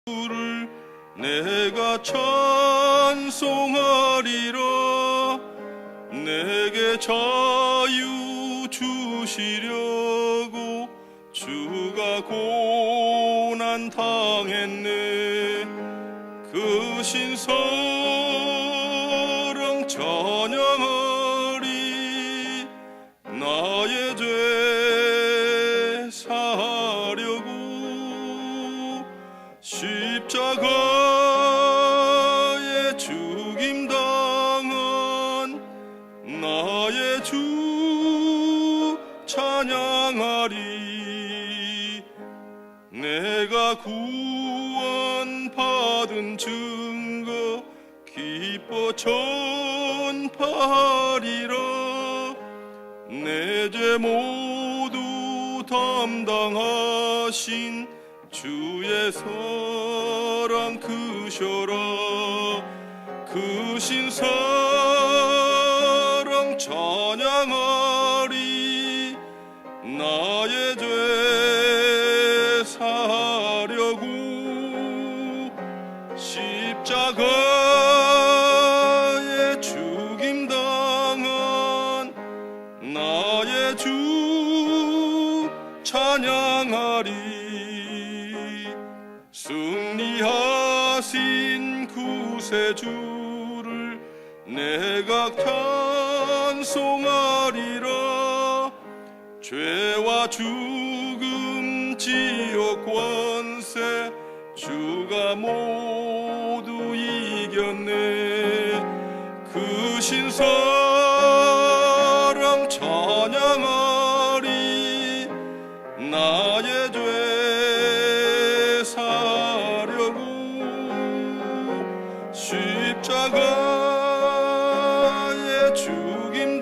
주를 내가 찬송하리라. 내게 자유 주시려고 주가 고난 당했네. 그 신사랑 찬양하리. 나의 죄 사하려고 십자가에 죽임당한 나의 주 찬양하리. 내가 구원받은 증거 기뻐 전파하리라. 내 죄 모두 담당하신 주의 사랑 크셔라. 그 신사랑 찬양하리. 나의 죄 사하려고 십자가에 죽임당한 나의 주 찬양하리. 승리하신 구세주를 내가 찬송하리라. 죄와 죽음 지옥 권세 주가 모두 이겼네. 그 신사랑 찬양하리. 나의 죄 사려고 십자가에 죽임당한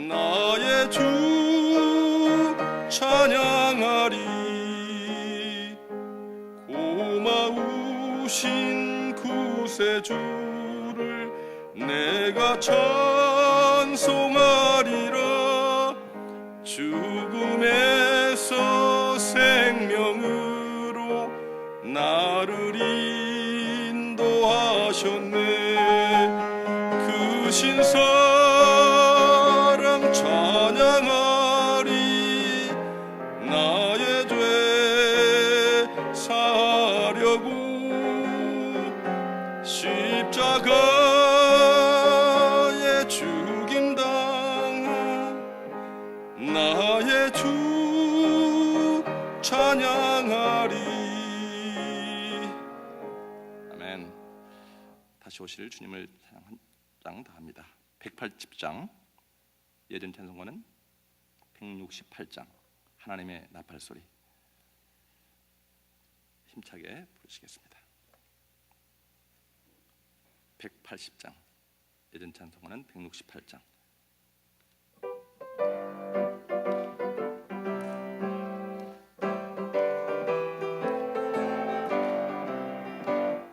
나의 주 찬양하리. 고마우신 구세주를 내가 찬송하리라. 죽음에서 생명으로 나를 인도하셨네. 그 신사랑 찬양하리. 나의 죄 사려고 십자가에 죽임당한 나의 주 찬양하리. 아멘. 다시 오실 주님을 찬양한 장 다합니다. 180장 예전 찬송가는 168장 하나님의 나팔소리 힘차게 부르시겠습니다. 180장 예전 찬송가는 168장.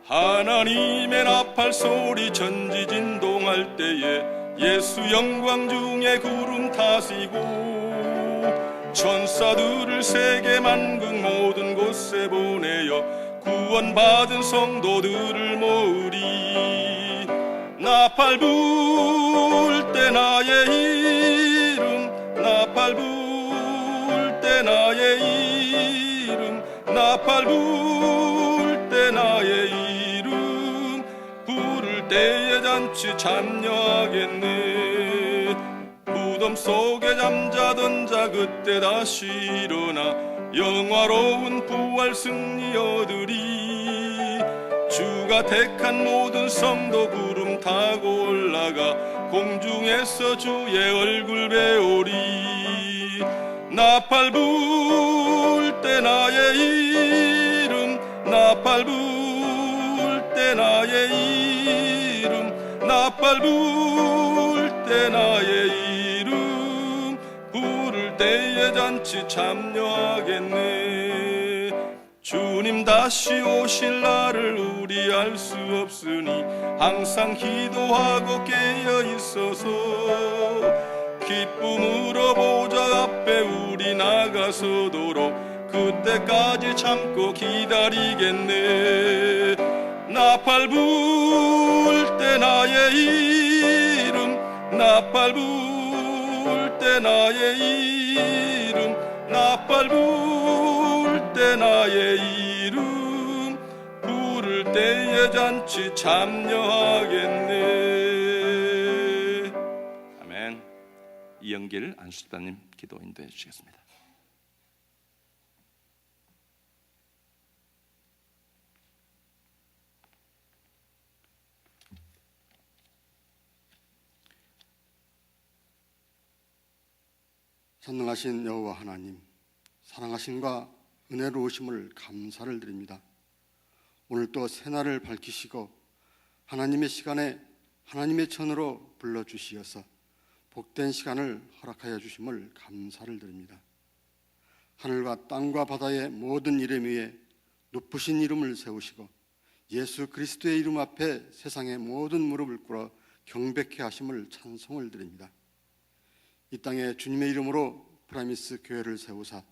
하나님의 나팔소리 전지진동할 때에 예수 영광 중에 구름 타시고 천사들을 세계 만국 모든 곳에 보내어 구원받은 성도들을 모으리. 나팔 불 때 나의 이름, 나팔 불 때 나의 이름, 나팔 불 때 나의 이름 부를 때에 잔치 참여하겠네. 무덤 속에 잠자던 자 그때 다시 일어나 영화로운 부활 승리 얻으리. 주가 택한 모든 성도 구름 타고 올라가 공중에서 주의 얼굴 배우리. 나팔 불 때 나의 이름, 나팔 불 때 나의 이름, 나팔 불 때 나의 이름 부를 때에 잔치 참여하겠네. 주님 다시 오실 날을 우리 알 수 없으니 항상 기도하고 깨어 있어서 기쁨으로 보좌 앞에 우리 나가서도록 그때까지 참고 기다리겠네. 나팔 불 때 나의 이름, 나팔 불 때 나의 이름, 나팔 불 때 나의 이름, 부를 때에 잔치 참여하겠네. 아멘. 이영길 안수집사님 기도 인도해 주시겠습니다. 전능하신 여호와 하나님, 사랑하심과 은혜로우심을 감사를 드립니다. 오늘 또 새날을 밝히시고 하나님의 시간에 하나님의 전으로 불러주시어서 복된 시간을 허락하여 주심을 감사를 드립니다. 하늘과 땅과 바다의 모든 이름 위에 높으신 이름을 세우시고 예수 그리스도의 이름 앞에 세상의 모든 무릎을 꿇어 경배케 하심을 찬송을 드립니다. 이 땅에 주님의 이름으로 프라미스 교회를 세우사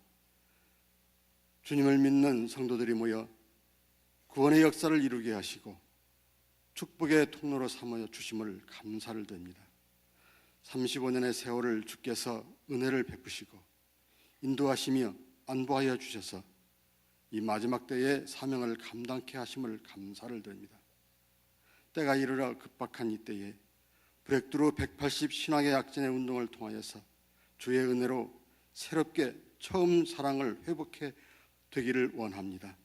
주님을 믿는 성도들이 모여 구원의 역사를 이루게 하시고 축복의 통로로 삼아 주심을 감사를 드립니다. 35년의 세월을 주께서 은혜를 베푸시고 인도하시며 안보하여 주셔서 이 마지막 때의 사명을 감당케 하심을 감사를 드립니다. 때가 이르러 급박한 이 때에 브렉드루 180 신학의 약진의 운동을 통하여서 주의 은혜로 새롭게 처음 사랑을 회복해 되기를 원합니다.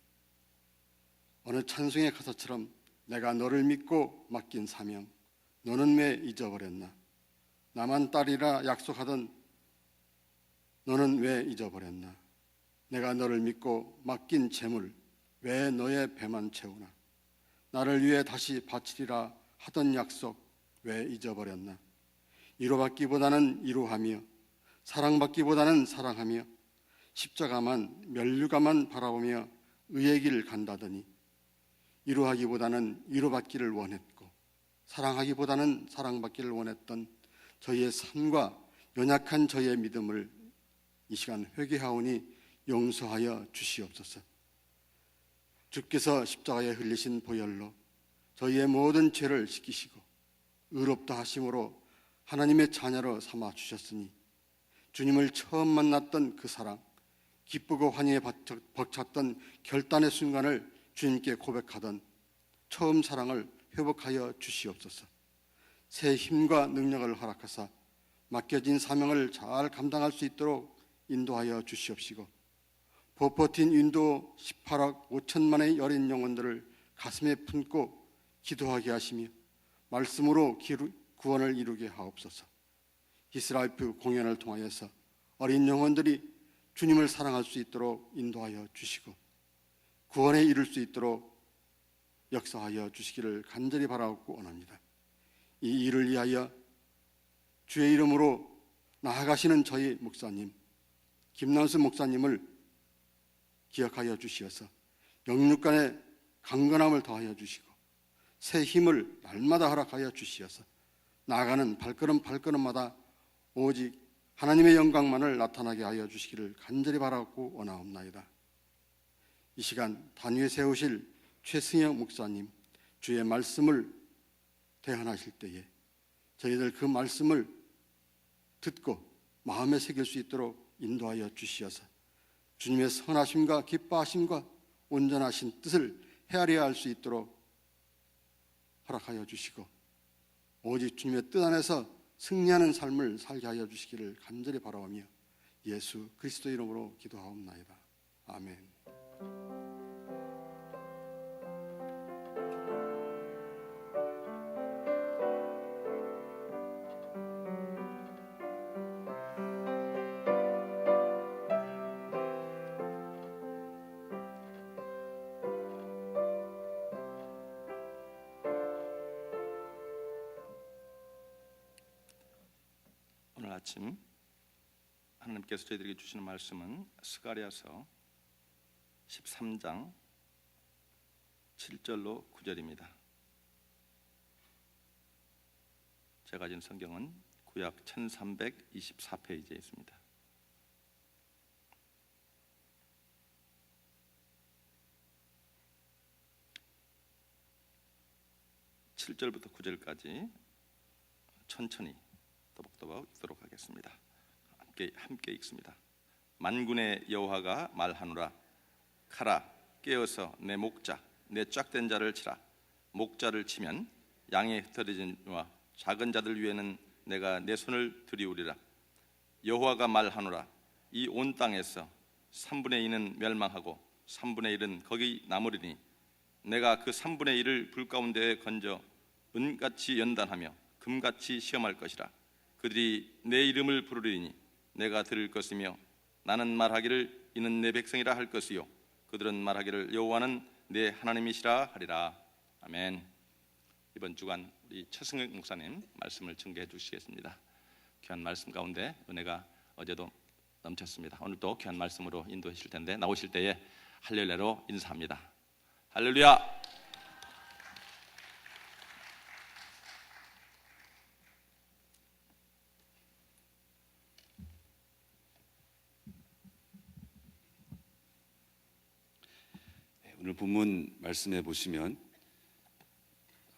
어느 찬송의 가사처럼 내가 너를 믿고 맡긴 사명, 너는 왜 잊어버렸나? 나만 딸이라 약속하던 너는 왜 잊어버렸나? 내가 너를 믿고 맡긴 재물, 왜 너의 배만 채우나? 나를 위해 다시 바치리라 하던 약속, 왜 잊어버렸나? 위로받기보다는 위로하며 사랑받기보다는 사랑하며 십자가만 면류가만 바라보며 의의 길 간다더니 위로하기보다는 위로받기를 원했고 사랑하기보다는 사랑받기를 원했던 저희의 삶과 연약한 저희의 믿음을 이 시간 회개하오니 용서하여 주시옵소서. 주께서 십자가에 흘리신 보혈로 저희의 모든 죄를 씻기시고 의롭다 하심으로 하나님의 자녀로 삼아 주셨으니 주님을 처음 만났던 그 사랑, 기쁘고 환희에 벅찼던 결단의 순간을 주님께 고백하던 처음 사랑을 회복하여 주시옵소서. 새 힘과 능력을 허락하사 맡겨진 사명을 잘 감당할 수 있도록 인도하여 주시옵시고 버퍼틴 인도 18억 5천만의 여린 영혼들을 가슴에 품고 기도하게 하시며 말씀으로 구원을 이루게 하옵소서. 히스라이프 공연을 통하여서 어린 영혼들이 주님을 사랑할 수 있도록 인도하여 주시고 구원에 이룰 수 있도록 역사하여 주시기를 간절히 바라고 원합니다. 이 일을 위하여 주의 이름으로 나아가시는 저희 목사님 김남수 목사님을 기억하여 주시어서 영육간의 강건함을 더하여 주시고 새 힘을 날마다 허락하여 주시어서 나아가는 발걸음마다 오직 하나님의 영광만을 나타나게 하여 주시기를 간절히 바라고 원하옵나이다. 이 시간 단위에 세우실 최승영 목사님 주의 말씀을 대언하실 때에 저희들 그 말씀을 듣고 마음에 새길 수 있도록 인도하여 주시어서 주님의 선하심과 기뻐하심과 온전하신 뜻을 헤아려야 할 수 있도록 허락하여 주시고 오직 주님의 뜻 안에서 승리하는 삶을 살게 하여 주시기를 간절히 바라오며 예수 그리스도 이름으로 기도하옵나이다. 아멘. 오늘 아침 하나님께서 저희들에게 주시는 말씀은 스가랴서 13장 7절로 9절입니다. 제가 가진 성경은 구약 1324페이지에 있습니다. 7절부터 9절까지 천천히 또박또박 읽도록 하겠습니다. 함께 읽습니다. 만군의 여호와가 말하노라. 가라, 깨어서 내 목자, 내 짝된 자를 치라. 목자를 치면 양에 흩어진 와 작은 자들 위에는 내가 내 손을 들이우리라. 여호와가 말하노라. 이 온 땅에서 3분의 2는 멸망하고 3분의 1은 거기 남으리니 내가 그 3분의 1을 불 가운데에 건져 은같이 연단하며 금같이 시험할 것이라. 그들이 내 이름을 부르리니 내가 들을 것이며 나는 말하기를 이는 내 백성이라 할 것이요 그들은 말하기를 여호와는 내 하나님이시라 하리라. 아멘. 이번 주간 우리 최승혁 목사님 말씀을 증거해 주시겠습니다. 귀한 말씀 가운데 은혜가 어제도 넘쳤습니다. 오늘도 귀한 말씀으로 인도하실 텐데 나오실 때에 할렐루야로 인사합니다. 할렐루야. 오늘 본문 말씀해 보시면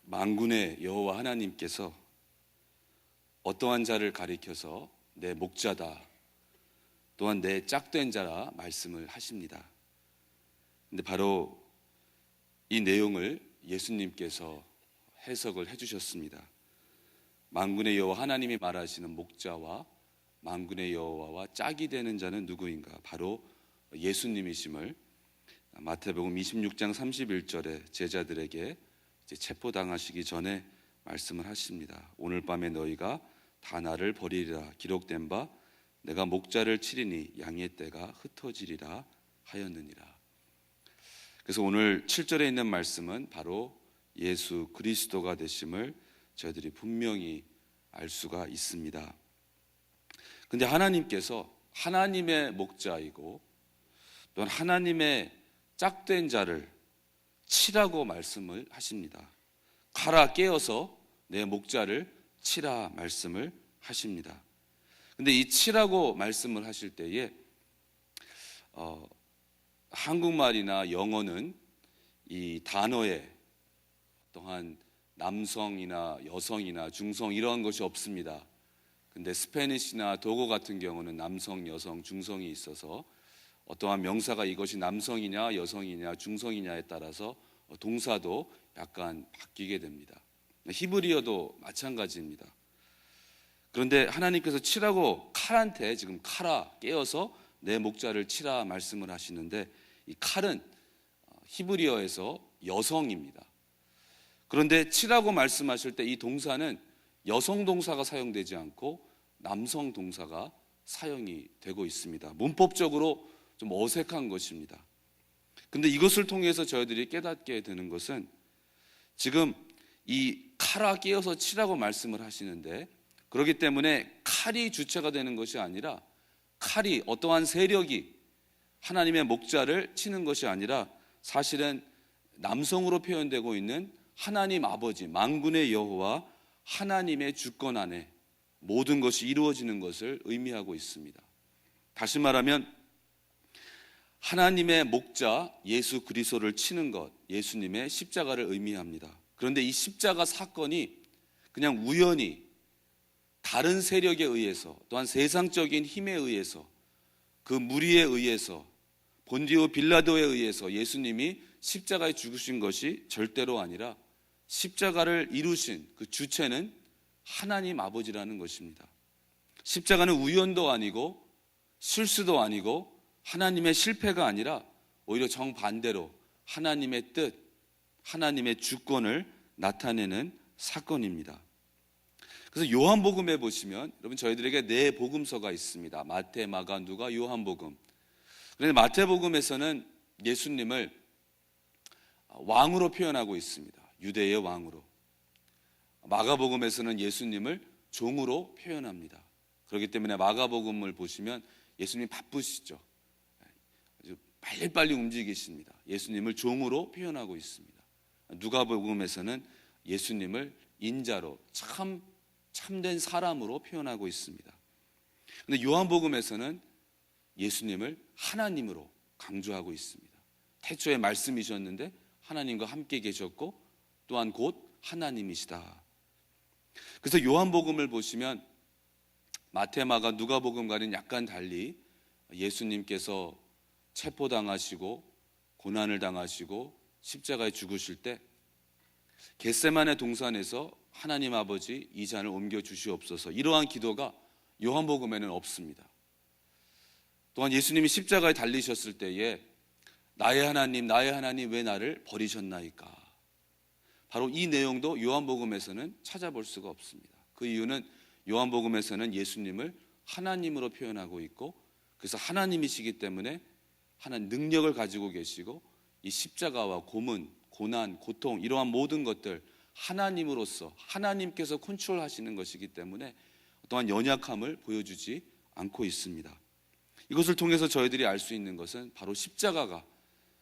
만군의 여호와 하나님께서 어떠한 자를 가리켜서 내 목자다, 또한 내 짝된 자라 말씀을 하십니다. 근데 바로 이 내용을 예수님께서 해석을 해주셨습니다. 만군의 여호와 하나님이 말하시는 목자와 만군의 여호와와 짝이 되는 자는 누구인가? 바로 예수님이심을 마태복음 26장 31절에 제자들에게 이제 체포당하시기 전에 말씀을 하십니다. 오늘 밤에 너희가 다 나를 버리리라. 기록된 바 내가 목자를 치리니 양의 떼가 흩어지리라 하였느니라. 그래서 오늘 7절에 있는 말씀은 바로 예수 그리스도가 되심을 저희들이 분명히 알 수가 있습니다. 근데 하나님께서 하나님의 목자이고 또한 하나님의 짝된 자를 치라고 말씀을 하십니다. 가라, 깨어서 내 목자를 치라 말씀을 하십니다. 근데 이 치라고 말씀을 하실 때에 한국말이나 영어는 이 단어에 또한 남성이나 여성이나 중성 이러한 것이 없습니다. 근데 스페니시나 독어 같은 경우는 남성, 여성, 중성이 있어서 어떠한 명사가 이것이 남성이냐 여성이냐 중성이냐에 따라서 동사도 약간 바뀌게 됩니다. 히브리어도 마찬가지입니다. 그런데 하나님께서 치라고 칼한테 지금 칼아, 깨어서 내 목자를 치라 말씀을 하시는데 이 칼은 히브리어에서 여성입니다. 그런데 치라고 말씀하실 때 이 동사는 여성 동사가 사용되지 않고 남성 동사가 사용이 되고 있습니다. 문법적으로 좀 어색한 것입니다. 근데 이것을 통해서 저희들이 깨닫게 되는 것은 지금 이 칼아, 깨어서 치라고 말씀을 하시는데 그렇기 때문에 칼이 주체가 되는 것이 아니라 칼이 어떠한 세력이 하나님의 목자를 치는 것이 아니라 사실은 남성으로 표현되고 있는 하나님 아버지 만군의 여호와 하나님의 주권 안에 모든 것이 이루어지는 것을 의미하고 있습니다. 다시 말하면 하나님의 목자 예수 그리스도를 치는 것, 예수님의 십자가를 의미합니다. 그런데 이 십자가 사건이 그냥 우연히 다른 세력에 의해서 또한 세상적인 힘에 의해서 그 무리에 의해서 본디오 빌라도에 의해서 예수님이 십자가에 죽으신 것이 절대로 아니라 십자가를 이루신 그 주체는 하나님 아버지라는 것입니다. 십자가는 우연도 아니고 실수도 아니고 하나님의 실패가 아니라 오히려 정반대로 하나님의 뜻, 하나님의 주권을 나타내는 사건입니다. 그래서 요한복음에 보시면 여러분 저희들에게 네 복음서가 있습니다. 마태, 마가, 누가, 요한복음. 그런데 마태복음에서는 예수님을 왕으로 표현하고 있습니다. 유대의 왕으로. 마가복음에서는 예수님을 종으로 표현합니다. 그렇기 때문에 마가복음을 보시면 예수님 바쁘시죠. 아주 빨리빨리 움직이십니다. 예수님을 종으로 표현하고 있습니다. 누가복음에서는 예수님을 인자로 참된 사람으로 표현하고 있습니다. 그런데 요한복음에서는 예수님을 하나님으로 강조하고 있습니다. 태초에 말씀이셨는데 하나님과 함께 계셨고 또한 곧 하나님이시다. 그래서 요한복음을 보시면 마태, 마가, 누가복음과는 약간 달리 예수님께서 체포당하시고 고난을 당하시고 십자가에 죽으실 때 겟세마네 동산에서 하나님 아버지 이 잔을 옮겨 주시옵소서, 이러한 기도가 요한복음에는 없습니다. 또한 예수님이 십자가에 달리셨을 때에 나의 하나님 왜 나를 버리셨나이까, 바로 이 내용도 요한복음에서는 찾아볼 수가 없습니다. 그 이유는 요한복음에서는 예수님을 하나님으로 표현하고 있고, 그래서 하나님이시기 때문에 하나님 능력을 가지고 계시고, 이 십자가와 고문, 고난, 고통, 이러한 모든 것들 하나님으로서 하나님께서 컨트롤하시는 것이기 때문에 또한 연약함을 보여주지 않고 있습니다. 이것을 통해서 저희들이 알 수 있는 것은 바로 십자가가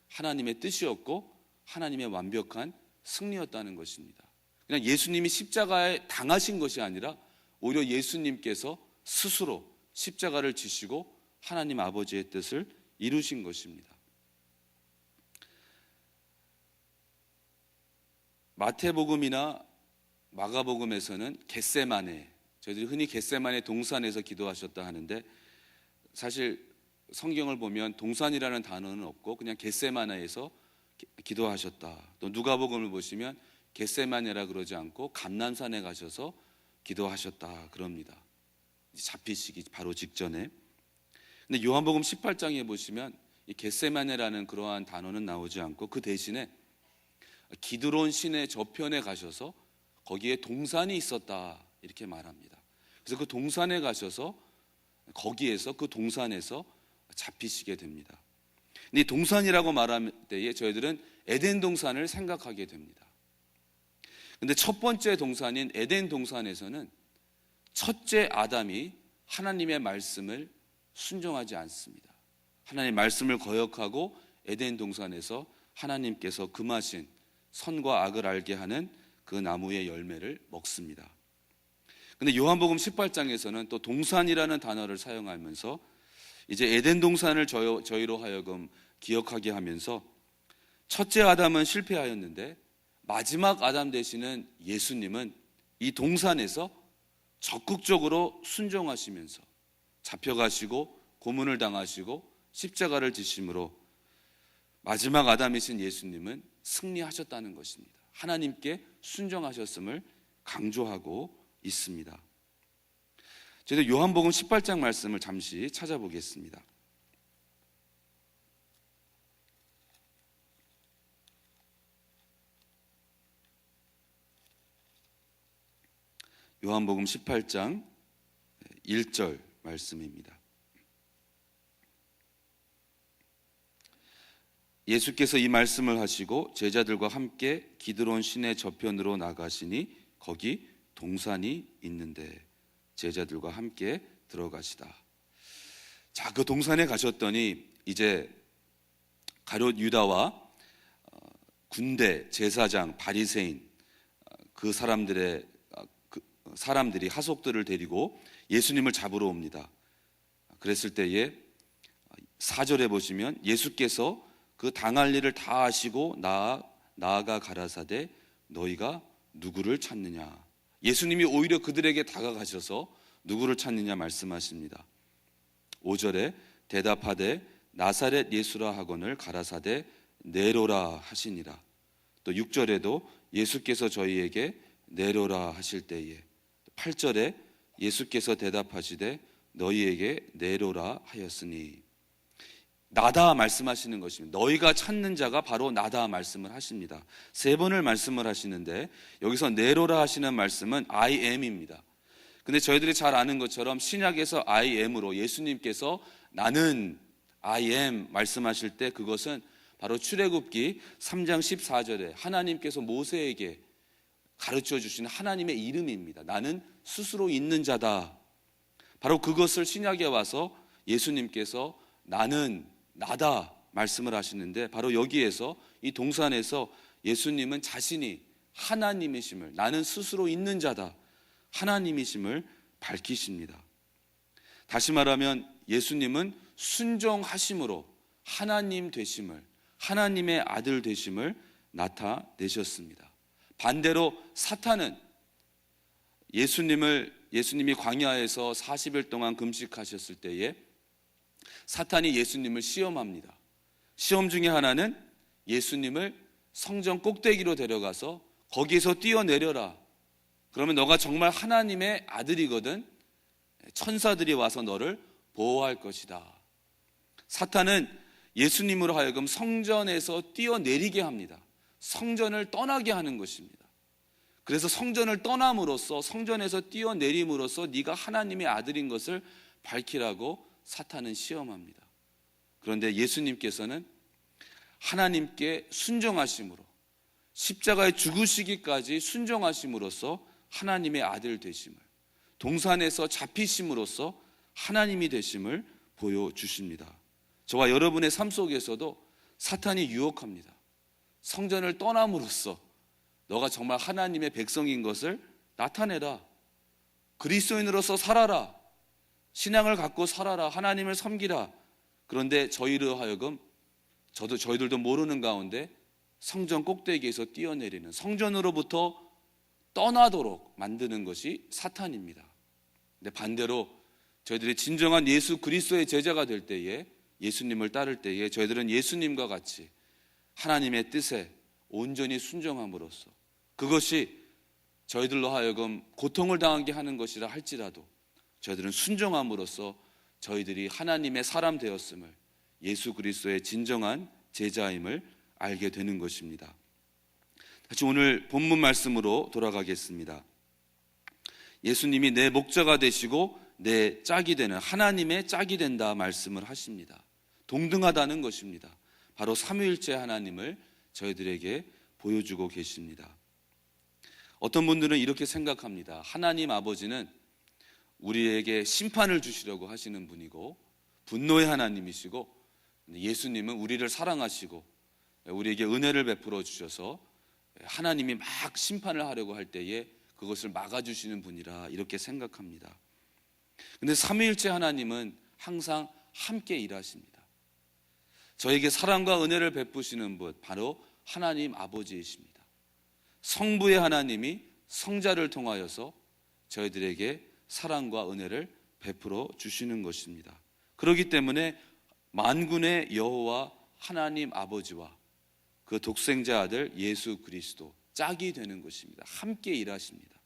하나님의 뜻이었고 하나님의 완벽한 승리였다는 것입니다. 그냥 예수님이 십자가에 당하신 것이 아니라 오히려 예수님께서 스스로 십자가를 지시고 하나님 아버지의 뜻을 이루신 것입니다. 마태복음이나 마가복음에서는 겟세마네, 저희들이 흔히 겟세마네 동산에서 기도하셨다 하는데, 사실 성경을 보면 동산이라는 단어는 없고 그냥 겟세마네에서 기도하셨다. 또 누가복음을 보시면 겟세마네라 그러지 않고 감람산에 가셔서 기도하셨다 그럽니다. 잡히시기 바로 직전에. 근데 요한복음 18장에 보시면 이 겟세마네라는 그러한 단어는 나오지 않고 그 대신에 기드론 시내 저편에 가셔서 거기에 동산이 있었다 이렇게 말합니다. 그래서 그 동산에 가셔서 거기에서 그 동산에서 잡히시게 됩니다. 근데 이 동산이라고 말할 때에 저희들은 에덴 동산을 생각하게 됩니다. 근데 첫 번째 동산인 에덴 동산에서는 첫째 아담이 하나님의 말씀을 순종하지 않습니다. 하나님의 말씀을 거역하고 에덴 동산에서 하나님께서 금하신 선과 악을 알게 하는 그 나무의 열매를 먹습니다. 근데 요한복음 18장에서는 또 동산이라는 단어를 사용하면서 이제 에덴 동산을 저희로 하여금 기억하게 하면서 첫째 아담은 실패하였는데 마지막 아담 되시는 예수님은 이 동산에서 적극적으로 순종하시면서 잡혀가시고 고문을 당하시고 십자가를 지심으로 마지막 아담이신 예수님은 승리하셨다는 것입니다. 하나님께 순종하셨음을 강조하고 있습니다. 저희도 요한복음 18장 말씀을 잠시 찾아보겠습니다. 요한복음 18장 1절 말씀입니다. 예수께서 이 말씀을 하시고 제자들과 함께 기드론 시내 저편으로 나가시니 거기 동산이 있는데 제자들과 함께 들어가시다. 자, 그 동산에 가셨더니 이제 가룟 유다와 군대, 제사장, 바리새인 그 사람들이 하속들을 데리고 예수님을 잡으러 옵니다. 그랬을 때에 4절에 보시면 예수께서 그 당할 일을 다 아시고 나아가 가라사대 너희가 누구를 찾느냐. 예수님이 오히려 그들에게 다가가셔서 누구를 찾느냐 말씀하십니다. 5절에 대답하되 나사렛 예수라 하거늘 가라사대 내로라 하시니라. 또 6절에도 예수께서 저희에게 내로라 하실 때에 8절에 예수께서 대답하시되 너희에게 내로라 하였으니, 나다 말씀하시는 것입니다. 너희가 찾는 자가 바로 나다 말씀을 하십니다. 3번을 말씀을 하시는데 여기서 내로라 하시는 말씀은 I am입니다. 근데 저희들이 잘 아는 것처럼 신약에서 I am으로 예수님께서 나는 I am 말씀하실 때 그것은 바로 출애굽기 3장 14절에 하나님께서 모세에게 가르쳐 주신 하나님의 이름입니다. 나는 스스로 있는 자다. 바로 그것을 신약에 와서 예수님께서 나는 나다 말씀을 하시는데, 바로 여기에서 이 동산에서 예수님은 자신이 하나님이심을, 나는 스스로 있는 자다, 하나님이심을 밝히십니다. 다시 말하면 예수님은 순종하심으로 하나님 되심을, 하나님의 아들 되심을 나타내셨습니다. 반대로 사탄은 예수님이 광야에서 40일 동안 금식하셨을 때에 사탄이 예수님을 시험합니다. 시험 중에 하나는 예수님을 성전 꼭대기로 데려가서 거기에서 뛰어내려라. 그러면 너가 정말 하나님의 아들이거든. 천사들이 와서 너를 보호할 것이다. 사탄은 예수님으로 하여금 성전에서 뛰어내리게 합니다. 성전을 떠나게 하는 것입니다. 그래서 성전을 떠남으로써, 성전에서 뛰어내림으로써 네가 하나님의 아들인 것을 밝히라고 사탄은 시험합니다. 그런데 예수님께서는 하나님께 순종하심으로, 십자가에 죽으시기까지 순종하심으로써 하나님의 아들 되심을, 동산에서 잡히심으로써 하나님이 되심을 보여주십니다. 저와 여러분의 삶 속에서도 사탄이 유혹합니다. 성전을 떠남으로써 너가 정말 하나님의 백성인 것을 나타내라. 그리스도인으로서 살아라. 신앙을 갖고 살아라. 하나님을 섬기라. 그런데 저희로 하여금, 저희들도 모르는 가운데 성전 꼭대기에서 뛰어내리는, 성전으로부터 떠나도록 만드는 것이 사탄입니다. 근데 반대로 저희들이 진정한 예수 그리스도의 제자가 될 때에, 예수님을 따를 때에 저희들은 예수님과 같이 하나님의 뜻에 온전히 순종함으로써, 그것이 저희들로 하여금 고통을 당하게 하는 것이라 할지라도 저희들은 순종함으로써 저희들이 하나님의 사람 되었음을, 예수 그리스도의 진정한 제자임을 알게 되는 것입니다. 다시 오늘 본문 말씀으로 돌아가겠습니다. 예수님이 내 목자가 되시고 내 짝이 되는, 하나님의 짝이 된다 말씀을 하십니다. 동등하다는 것입니다. 바로 삼위일체 하나님을 저희들에게 보여주고 계십니다. 어떤 분들은 이렇게 생각합니다. 하나님 아버지는 우리에게 심판을 주시려고 하시는 분이고 분노의 하나님이시고, 예수님은 우리를 사랑하시고 우리에게 은혜를 베풀어 주셔서 하나님이 막 심판을 하려고 할 때에 그것을 막아주시는 분이라 이렇게 생각합니다. 그런데 삼위일체 하나님은 항상 함께 일하십니다. 저에게 사랑과 은혜를 베푸시는 분, 바로 하나님 아버지이십니다. 성부의 하나님이 성자를 통하여서 저희들에게 사랑과 은혜를 베풀어 주시는 것입니다. 그렇기 때문에 만군의 여호와 하나님 아버지와 그 독생자 아들 예수 그리스도 짝이 되는 것입니다. 함께 일하십니다.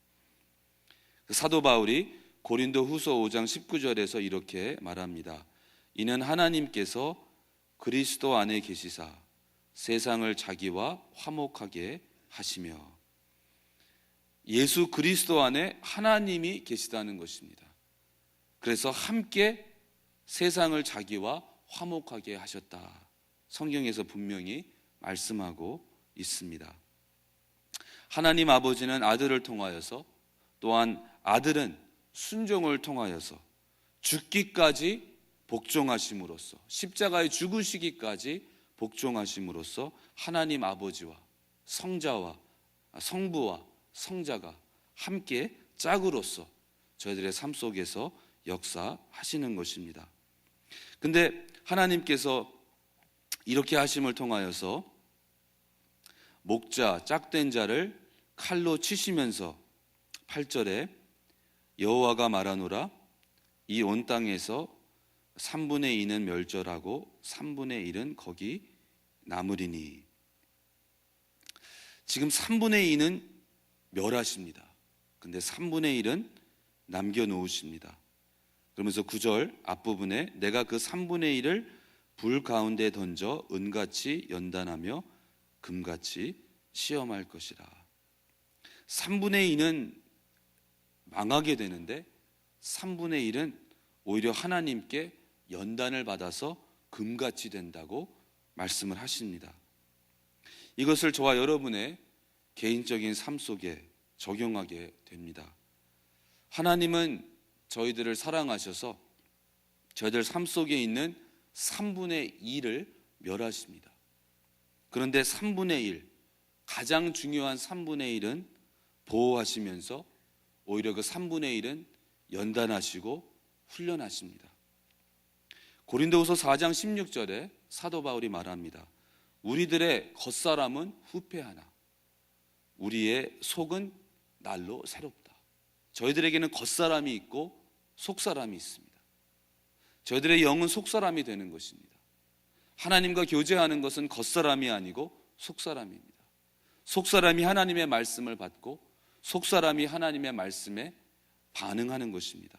사도 바울이 고린도 후서 5장 19절에서 이렇게 말합니다. 이는 하나님께서 그리스도 안에 계시사 세상을 자기와 화목하게 하시며, 예수 그리스도 안에 하나님이 계시다는 것입니다. 그래서 함께 세상을 자기와 화목하게 하셨다. 성경에서 분명히 말씀하고 있습니다. 하나님 아버지는 아들을 통하여서, 또한 아들은 순종을 통하여서 죽기까지 복종하심으로써, 십자가에 죽으시기까지 복종하심으로써 하나님 아버지와 성자와 성부와 성자가 함께 짝으로서 저희들의 삶 속에서 역사하시는 것입니다. 근데 하나님께서 이렇게 하심을 통하여서 목자, 짝된 자를 칼로 치시면서 8절에 여호와가 말하노라, 이 온 땅에서 3분의 2는 멸절하고 3분의 1은 거기 남으리니. 지금 3분의 2는 멸하십니다. 근데 3분의 1은 남겨놓으십니다. 그러면서 9절 앞부분에 내가 그 3분의 1을 불 가운데 던져 은같이 연단하며 금같이 시험할 것이라. 3분의 2는 망하게 되는데 3분의 1은 오히려 하나님께 연단을 받아서 금같이 된다고 말씀을 하십니다. 이것을 저와 여러분의 개인적인 삶 속에 적용하게 됩니다. 하나님은 저희들을 사랑하셔서 저희들 삶 속에 있는 3분의 2를 멸하십니다. 그런데 3분의 1, 가장 중요한 3분의 1은 보호하시면서 오히려 그 3분의 1은 연단하시고 훈련하십니다. 고린도후서 4장 16절에 사도 바울이 말합니다. 우리들의 겉사람은 후패하나 우리의 속은 날로 새롭다. 저희들에게는 겉사람이 있고 속사람이 있습니다. 저희들의 영은 속사람이 되는 것입니다. 하나님과 교제하는 것은 겉사람이 아니고 속사람입니다. 속사람이 하나님의 말씀을 받고 속사람이 하나님의 말씀에 반응하는 것입니다.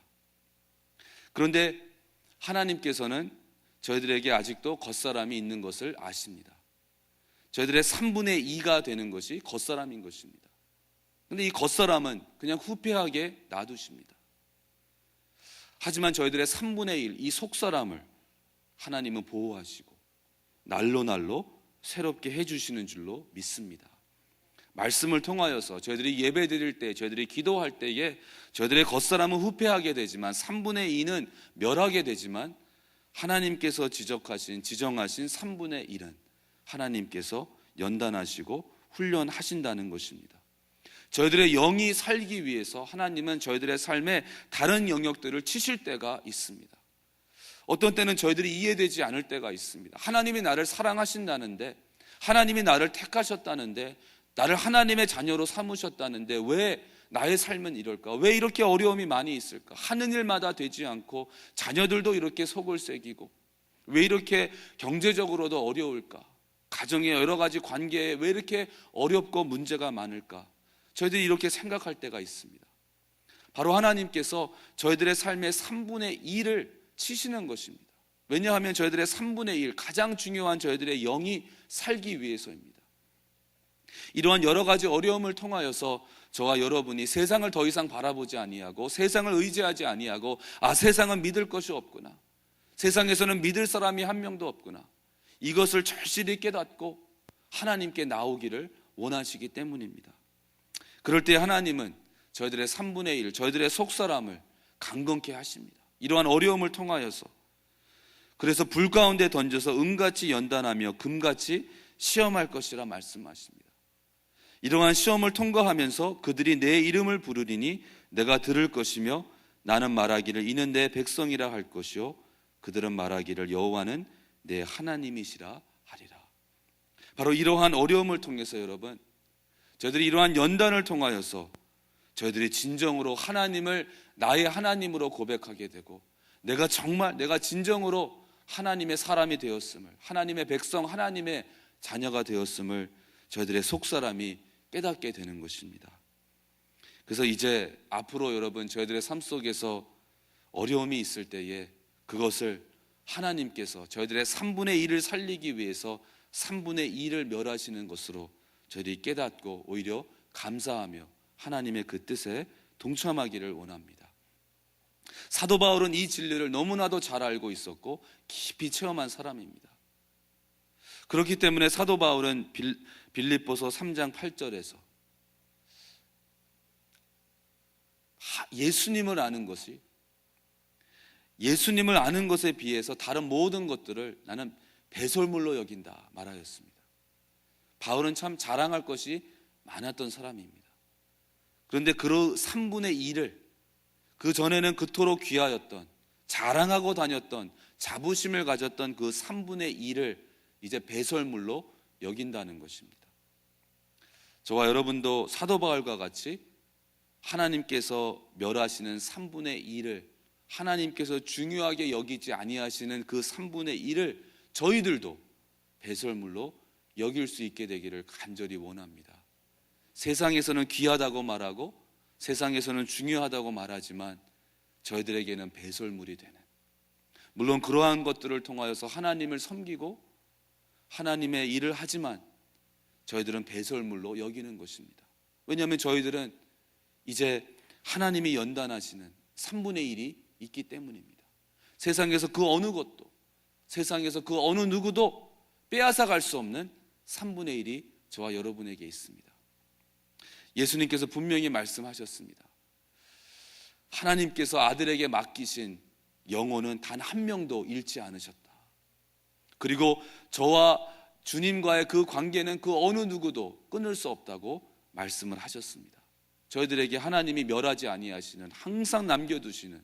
그런데 하나님께서는 저희들에게 아직도 겉사람이 있는 것을 아십니다. 저희들의 3분의 2가 되는 것이 겉사람인 것입니다. 그런데 이 겉사람은 그냥 후패하게 놔두십니다. 하지만 저희들의 3분의 1, 이 속사람을 하나님은 보호하시고 날로 새롭게 해주시는 줄로 믿습니다. 말씀을 통하여서 저희들이 예배 드릴 때, 저희들이 기도할 때에 저희들의 겉사람은 후패하게 되지만 3분의 2는 멸하게 되지만 하나님께서 지정하신 3분의 1은 하나님께서 연단하시고 훈련하신다는 것입니다. 저희들의 영이 살기 위해서 하나님은 저희들의 삶에 다른 영역들을 치실 때가 있습니다. 어떤 때는 저희들이 이해되지 않을 때가 있습니다. 하나님이 나를 사랑하신다는데, 하나님이 나를 택하셨다는데, 나를 하나님의 자녀로 삼으셨다는데 왜 나의 삶은 이럴까? 왜 이렇게 어려움이 많이 있을까? 하는 일마다 되지 않고 자녀들도 이렇게 속을 새기고 왜 이렇게 경제적으로도 어려울까? 가정의 여러 가지 관계에 왜 이렇게 어렵고 문제가 많을까? 저희들이 이렇게 생각할 때가 있습니다. 바로 하나님께서 저희들의 삶의 3분의 2를 치시는 것입니다. 왜냐하면 저희들의 3분의 1, 가장 중요한 저희들의 영이 살기 위해서입니다. 이러한 여러 가지 어려움을 통하여서 저와 여러분이 세상을 더 이상 바라보지 아니하고 세상을 의지하지 아니하고 세상은 믿을 것이 없구나, 세상에서는 믿을 사람이 한 명도 없구나, 이것을 절실히 깨닫고 하나님께 나오기를 원하시기 때문입니다. 그럴 때 하나님은 저희들의 3분의 1, 저희들의 속사람을 강건케 하십니다. 이러한 어려움을 통하여서. 그래서 불 가운데 던져서 은같이 연단하며 금같이 시험할 것이라 말씀하십니다. 이러한 시험을 통과하면서 그들이 내 이름을 부르리니 내가 들을 것이며 나는 말하기를 이는 내 백성이라 할 것이요 그들은 말하기를 여호와는 내 하나님이시라 하리라. 바로 이러한 어려움을 통해서 여러분, 저희들이 이러한 연단을 통하여서 저희들이 진정으로 하나님을 나의 하나님으로 고백하게 되고 내가 진정으로 하나님의 사람이 되었음을, 하나님의 백성, 하나님의 자녀가 되었음을 저희들의 속사람이 깨닫게 되는 것입니다. 그래서 이제 앞으로 여러분 저희들의 삶 속에서 어려움이 있을 때에 그것을 하나님께서 저희들의 3분의 1을 살리기 위해서 3분의 2를 멸하시는 것으로 저희들이 깨닫고 오히려 감사하며 하나님의 그 뜻에 동참하기를 원합니다. 사도 바울은 이 진리를 너무나도 잘 알고 있었고 깊이 체험한 사람입니다. 그렇기 때문에 사도 바울은 빌립보서 3장 8절에서 예수님을 아는 것에 비해서 다른 모든 것들을 나는 배설물로 여긴다 말하였습니다. 바울은 참 자랑할 것이 많았던 사람입니다. 그런데 그 3분의 2를 그 전에는 그토록 귀하였던, 자랑하고 다녔던, 자부심을 가졌던 그 3분의 2를 이제 배설물로 여긴다는 것입니다. 저와 여러분도 사도 바울과 같이 하나님께서 멸하시는 3분의 2를, 하나님께서 중요하게 여기지 아니하시는 그 3분의 1을 저희들도 배설물로 여길 수 있게 되기를 간절히 원합니다. 세상에서는 귀하다고 말하고 세상에서는 중요하다고 말하지만 저희들에게는 배설물이 되는, 물론 그러한 것들을 통하여서 하나님을 섬기고 하나님의 일을 하지만 저희들은 배설물로 여기는 것입니다. 왜냐하면 저희들은 이제 하나님이 연단하시는 3분의 1이 있기 때문입니다. 세상에서 그 어느 것도, 세상에서 그 어느 누구도 빼앗아 갈 수 없는 3분의 1이 저와 여러분에게 있습니다. 예수님께서 분명히 말씀하셨습니다. 하나님께서 아들에게 맡기신 영혼은 단 한 명도 잃지 않으셨다. 그리고 저와 주님과의 그 관계는 그 어느 누구도 끊을 수 없다고 말씀을 하셨습니다. 저희들에게 하나님이 멸하지 아니하시는, 항상 남겨두시는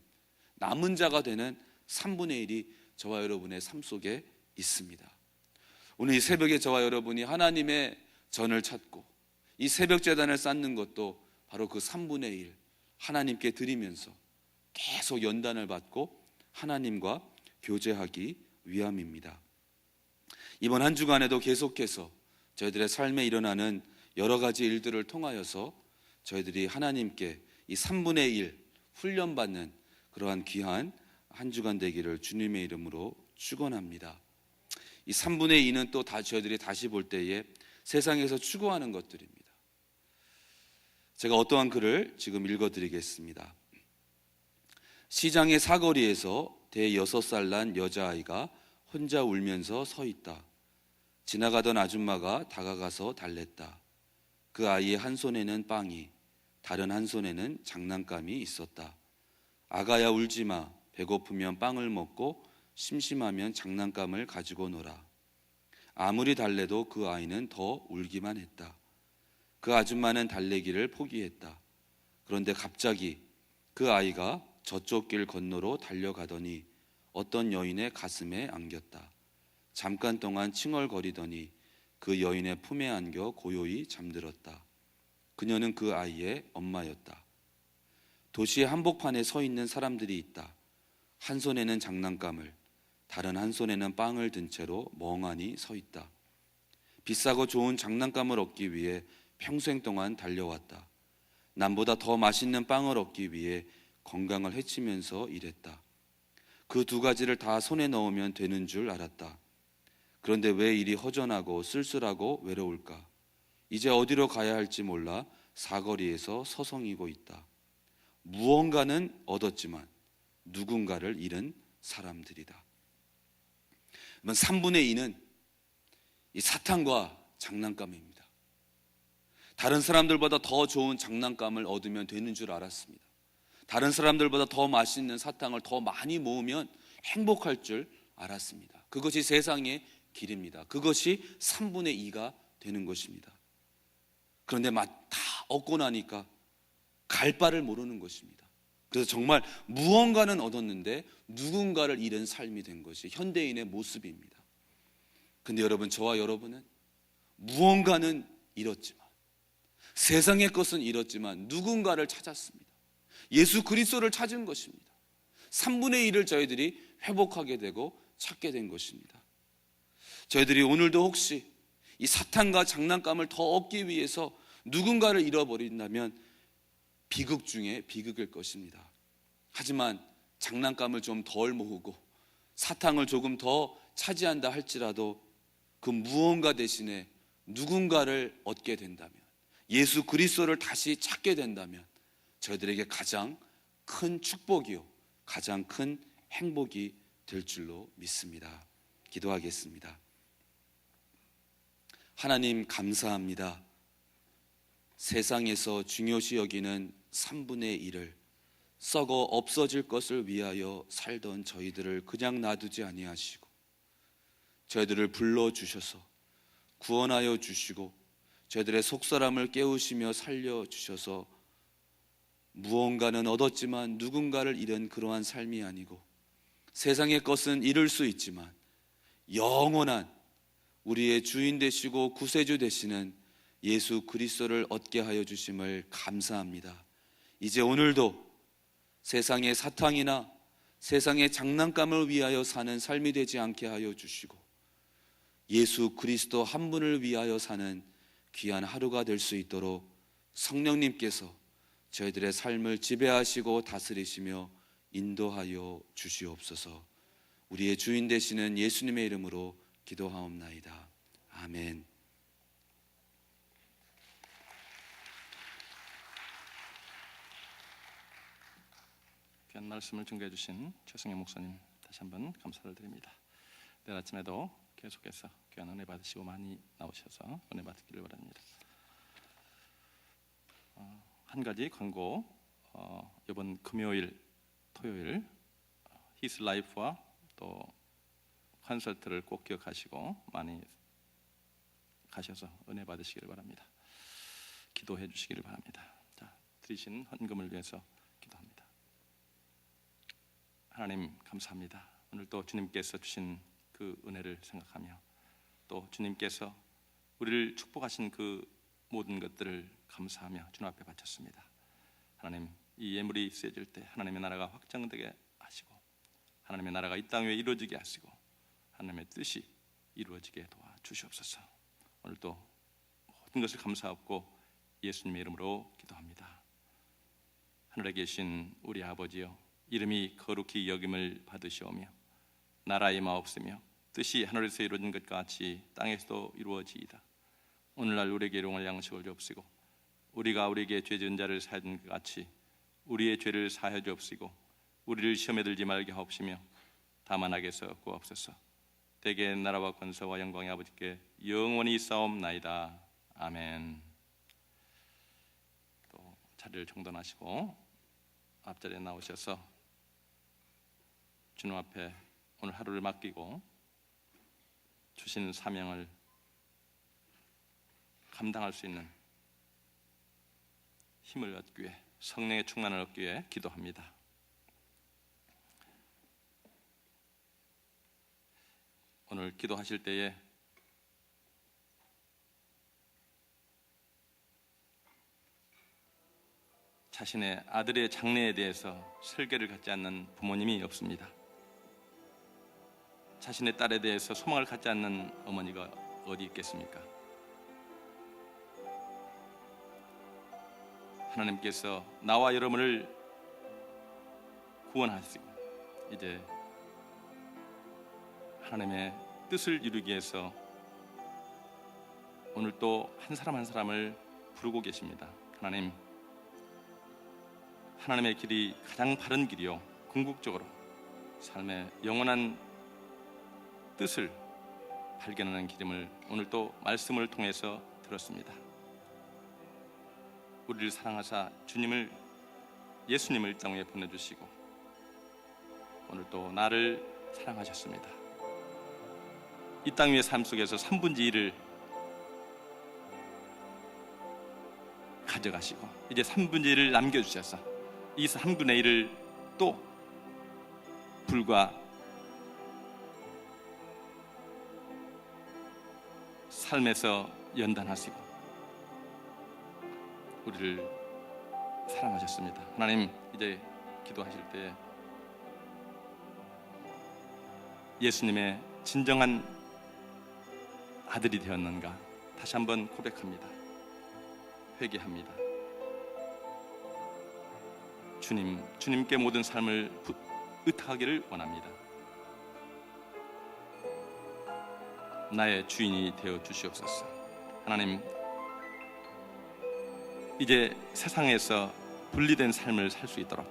남은 자가 되는 3분의 1이 저와 여러분의 삶 속에 있습니다. 오늘 이 새벽에 저와 여러분이 하나님의 전을 찾고 이 새벽 제단을 쌓는 것도 바로 그 3분의 1 하나님께 드리면서 계속 연단을 받고 하나님과 교제하기 위함입니다. 이번 한 주간에도 계속해서 저희들의 삶에 일어나는 여러 가지 일들을 통하여서 저희들이 하나님께 이 3분의 1 훈련받는 그러한 귀한 한 주간 되기를 주님의 이름으로 축원합니다. 이 3분의 2는 또 저희들이 다시 볼 때에 세상에서 추구하는 것들입니다. 제가 어떠한 글을 지금 읽어드리겠습니다. 시장의 사거리에서 대 6살 난 여자아이가 혼자 울면서 서 있다. 지나가던 아줌마가 다가가서 달랬다. 그 아이의 한 손에는 빵이, 다른 한 손에는 장난감이 있었다. 아가야 울지 마. 배고프면 빵을 먹고 심심하면 장난감을 가지고 놀아. 아무리 달래도 그 아이는 더 울기만 했다. 그 아줌마는 달래기를 포기했다. 그런데 갑자기 그 아이가 저쪽 길 건너로 달려가더니 어떤 여인의 가슴에 안겼다. 잠깐 동안 칭얼거리더니 그 여인의 품에 안겨 고요히 잠들었다. 그녀는 그 아이의 엄마였다. 도시의 한복판에 서 있는 사람들이 있다. 한 손에는 장난감을, 다른 한 손에는 빵을 든 채로 멍하니 서 있다. 비싸고 좋은 장난감을 얻기 위해 평생 동안 달려왔다. 남보다 더 맛있는 빵을 얻기 위해 건강을 해치면서 일했다. 그 두 가지를 다 손에 넣으면 되는 줄 알았다. 그런데 왜 일이 허전하고 쓸쓸하고 외로울까? 이제 어디로 가야 할지 몰라 사거리에서 서성이고 있다. 무언가는 얻었지만 누군가를 잃은 사람들이다. 3분의 2는 이 사탕과 장난감입니다. 다른 사람들보다 더 좋은 장난감을 얻으면 되는 줄 알았습니다. 다른 사람들보다 더 맛있는 사탕을 더 많이 모으면 행복할 줄 알았습니다. 그것이 세상의 길입니다. 그것이 3분의 2가 되는 것입니다. 그런데 다 얻고 나니까 갈 바를 모르는 것입니다. 그래서 정말 무언가는 얻었는데 누군가를 잃은 삶이 된 것이 현대인의 모습입니다. 근데 여러분, 저와 여러분은 무언가는 잃었지만, 세상의 것은 잃었지만 누군가를 찾았습니다. 예수 그리스도를 찾은 것입니다. 3분의 1을 저희들이 회복하게 되고 찾게 된 것입니다. 저희들이 오늘도 혹시 이 사탕과 장난감을 더 얻기 위해서 누군가를 잃어버린다면 비극 중에 비극일 것입니다. 하지만 장난감을 좀 덜 모으고 사탕을 조금 더 차지한다 할지라도 그 무언가 대신에 누군가를 얻게 된다면, 예수 그리스도를 다시 찾게 된다면 저희들에게 가장 큰 축복이요, 가장 큰 행복이 될 줄로 믿습니다. 기도하겠습니다. 하나님, 감사합니다. 세상에서 중요시 여기는 3분의 1을 썩어 없어질 것을 위하여 살던 저희들을 그냥 놔두지 아니하시고 저희들을 불러주셔서 구원하여 주시고 저희들의 속사람을 깨우시며 살려주셔서 무언가는 얻었지만 누군가를 잃은 그러한 삶이 아니고, 세상의 것은 잃을 수 있지만 영원한 우리의 주인 되시고 구세주 되시는 예수 그리스도를 얻게 하여 주심을 감사합니다. 이제 오늘도 세상의 사탕이나 세상의 장난감을 위하여 사는 삶이 되지 않게 하여 주시고 예수 그리스도 한 분을 위하여 사는 귀한 하루가 될 수 있도록 성령님께서 저희들의 삶을 지배하시고 다스리시며 인도하여 주시옵소서. 우리의 주인 되시는 예수님의 이름으로 기도하옵나이다. 아멘. 귀한 말씀을 증거해 주신 최승현 목사님 다시 한번 감사를 드립니다. 내일 아침에도 계속해서 귀한 은혜 받으시고 많이 나오셔서 은혜 받기를 바랍니다. 한 가지 광고, 이번 금요일, 토요일 히스 라이프와 또 콘서트를 꼭 기억하시고 많이 가셔서 은혜 받으시기를 바랍니다. 기도해 주시기를 바랍니다. 자, 드리신 헌금을 위해서 기도합니다. 하나님 감사합니다. 오늘 또 주님께서 주신 그 은혜를 생각하며 또 주님께서 우리를 축복하신 그 모든 것들을 감사하며 주님 앞에 바쳤습니다. 하나님, 이 예물이 쓰여질 때 하나님의 나라가 확장되게 하시고 하나님의 나라가 이 땅 위에 이루어지게 하시고 하나님의 뜻이 이루어지게 도와주시옵소서. 오늘도 모든 것을 감사하고 예수님의 이름으로 기도합니다. 하늘에 계신 우리 아버지여, 이름이 거룩히 여김을 받으시오며 나라의 마옵시며 뜻이 하늘에서 이루어진 것 같이 땅에서도 이루어지이다. 오늘날 우리에게 일용할 양식을 주옵시고 우리가 우리에게 죄 지은 자를 사하여 준 것 같이 우리의 죄를 사하여 주옵시고 우리를 시험에 들지 말게 하옵시며 다만 악에서 구하옵소서. 대개 나라와 권세와 영광이 아버지께 영원히 있사옵나이다. 아멘. 또 자리를 정돈하시고 앞자리에 나오셔서 주님 앞에 오늘 하루를 맡기고 주신 사명을 감당할 수 있는 힘을 얻기 위해, 성령의 충만을 얻기 위해 기도합니다. 오늘 기도하실 때에 자신의 아들의 장래에 대해서 설계를 갖지 않는 부모님이 없습니다. 자신의 딸에 대해서 소망을 갖지 않는 어머니가 어디 있겠습니까? 하나님께서 나와 여러분을 구원하시고 이제 하나님의 뜻을 이루기 위해서 오늘 또 한 사람 한 사람을 부르고 계십니다. 하나님의 길이 가장 바른 길이요, 궁극적으로 삶의 영원한 뜻을 발견하는 길임을 오늘 또 말씀을 통해서 들었습니다. 우리를 사랑하사 예수님을 이 땅에 보내주시고 오늘 또 나를 사랑하셨습니다. 이 땅 위의 삶 속에서 3분의 1을 가져가시고 이제 3분의 1을 남겨주셔서 이 3분의 1을 또 불과 삶에서 연단하시고 우리를 사랑하셨습니다. 하나님, 이제 기도하실 때 예수님의 진정한 아들이 되었는가 다시 한번 고백합니다. 회개합니다. 주님께 모든 삶을 의탁하기를 원합니다. 나의 주인이 되어 주시옵소서. 하나님, 이제 세상에서 분리된 삶을 살 수 있도록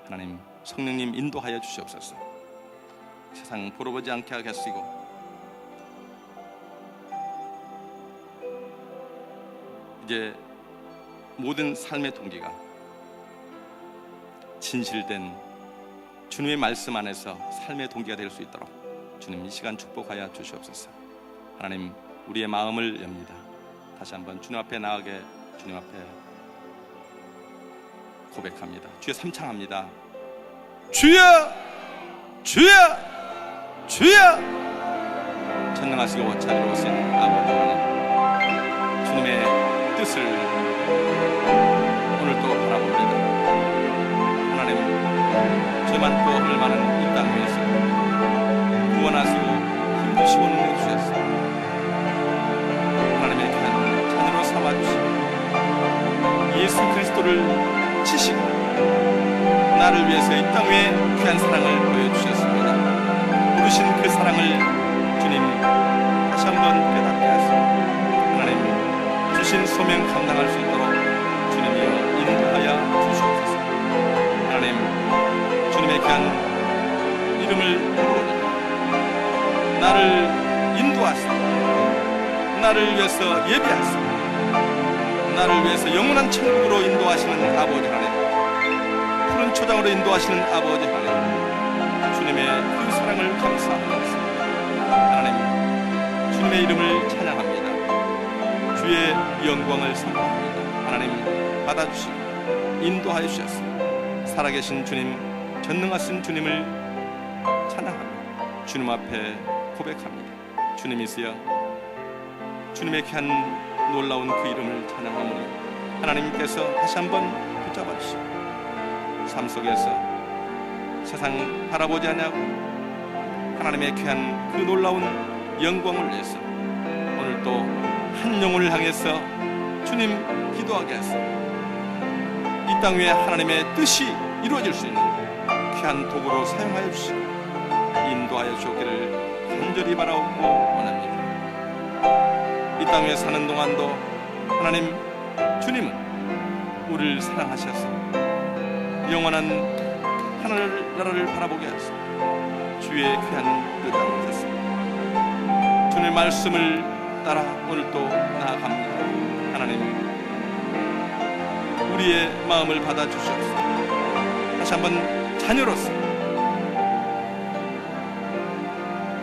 하나님 성령님 인도하여 주시옵소서. 세상 보러 보지 않게 하시고 이제 모든 삶의 동기가 진실된 주님의 말씀 안에서 삶의 동기가 될 수 있도록 주님 이 시간 축복하여 주시옵소서. 하나님, 우리의 마음을 엽니다. 다시 한번 주님 앞에 나아가게 주님 앞에 고백합니다. 주여 삼창합니다. 주여, 주여, 주여. 전능하시고 자비로우신 아버지 하나님, 주님의 뜻을 오늘도 바라봅니다. 하나님, 죄 많고 헐 많은 이 땅 위에서 구원하시고 힘주시고 능력 주셨습니다. 하나님의 귀한 자녀로 삼아주시고 예수 그리스도를 치시고 나를 위해서 이 땅 위에 귀한 사랑을 보여주셨습니다. 부르신 그 사랑을 주님 다시 한번 깨닫게 하시고 하나님 주신 소명 감당할 수 있도록 주님이여 인도하여 주시옵소서. 하나님, 주님의 귀한 이름을 부르니 나를 인도하시고 나를 위해서 예비하시고 나를 위해서 영원한 천국으로 인도하시는 아버지 하나님, 푸른 초장으로 인도하시는 아버지 하나님, 주님의 그 사랑을 감사합니다. 하나님, 주님의 이름을 찬양합니다. 주의 영광을 선포합니다. 하나님, 받아주시고 인도하여 주셨습니다. 살아계신 주님, 전능하신 주님을 찬양합니다. 주님 앞에 고백합니다. 주님이시여, 주님의 귀한 놀라운 그 이름을 찬양하오니 하나님께서 다시 한번 붙잡아 주시고 삶 속에서 세상 바라보지 않냐고 하나님의 귀한 그 놀라운 영광을 위해서 오늘 또 한 영혼을 향해서 주님 기도하게 하소서. 이 땅 위에 하나님의 뜻이 이루어질 수 있는 귀한 도구로 사용하여 주시고 인도하여 주기를 간절히 바라옵고 원합니다. 이 땅 위에 사는 동안도 하나님 주님은 우리를 사랑하셔서 영원한 하늘 나라를 바라보게 하소서. 주의 귀한 뜻 담으셨습니다. 주님의 말씀을 따라 오늘 또 나아갑니다. 하나님 우리의 마음을 받아주시옵소서. 다시 한번 자녀로서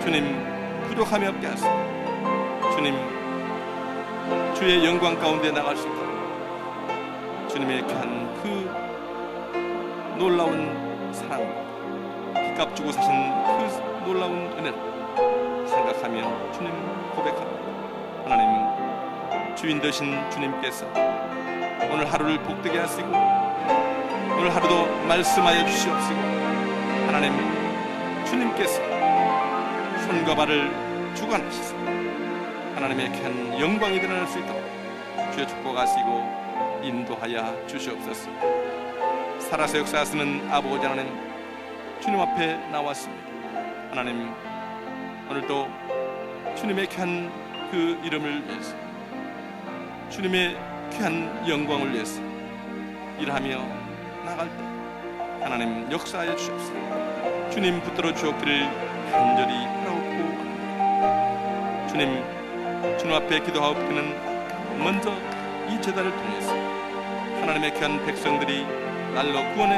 주님 부족함이 없게 하소서. 주님 주의 영광 가운데 나갈 수 있도록 주님의 귀한 그 놀라운 사랑과 빚값 주고 사신 그 놀라운 은혜를 생각하며 주님 고백합니다. 하나님 주인 되신 주님께서 오늘 하루를 복되게 하시고 오늘 하루도 말씀하여 주시옵시고 하나님 주님께서 손과 발을 주관하시사 하나님의 귀한 영광이 드러날 수 있도록 주의 축복하시고 인도하여 주시옵소서. 살아서 역사하시는 아버지 하나님 주님 앞에 나왔습니다. 하나님 오늘도 주님의 귀한 그 이름을 위해서 주님의 귀한 영광을 위해서 일하며 나갈 때 하나님 역사하여 주옵소서. 주님 붙들어 주옵기를 간절히 바라옵고 주님 앞에 기도하옵기는 먼저 이 제단을 통해서 하나님의 귀한 백성들이 날로 구원의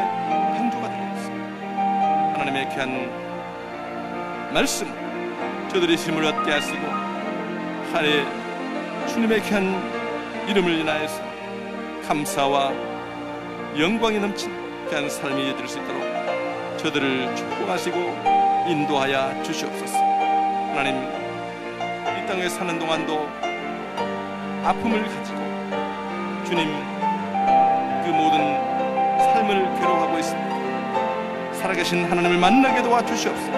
방주가 되겠습니다. 하나님의 귀한 말씀 저들의 힘을 얻게 하시고 하나의 주님의 귀한 이름을 인하여서 감사와 영광이 넘친 귀한 삶이 이어질 수 있도록 저들을 축복하시고 인도하여 주시옵소서. 하나님 이 땅에 사는 동안도 아픔을 가지고 주님 그 모든 삶을 괴로워하고 있습니다. 살아계신 하나님을 만나게 도와주시옵소서.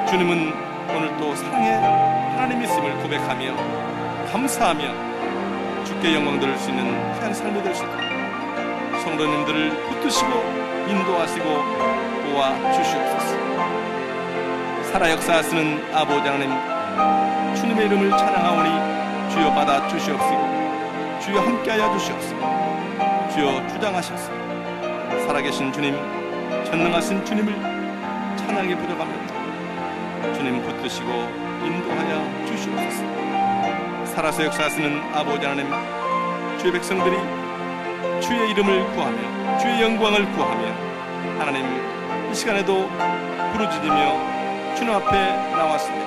주님은 오늘 또 사랑의 하나님이 있음을 고백하며 감사하며 주께 영광 드릴 수 있는 귀한 삶이 될 수 있도록 성도님들을 붙드시고 인도하시고 도와주시옵소서. 살아 역사하시는 아버지 하나님 주님의 이름을 찬양하오니 주여 받아 주시옵시고 주여 함께하여 주시옵시고 주여 주장하셨소. 살아계신 주님 전능하신 주님을 찬양에 부족합니다. 주님 붙드시고 인도하여 주시옵소서. 살아서 역사하시는 아버지 하나님 주의 백성들이 주의 이름을 구하며 주의 영광을 구하며 하나님 이 시간에도 부르짖으며 주님 앞에 나왔습니다.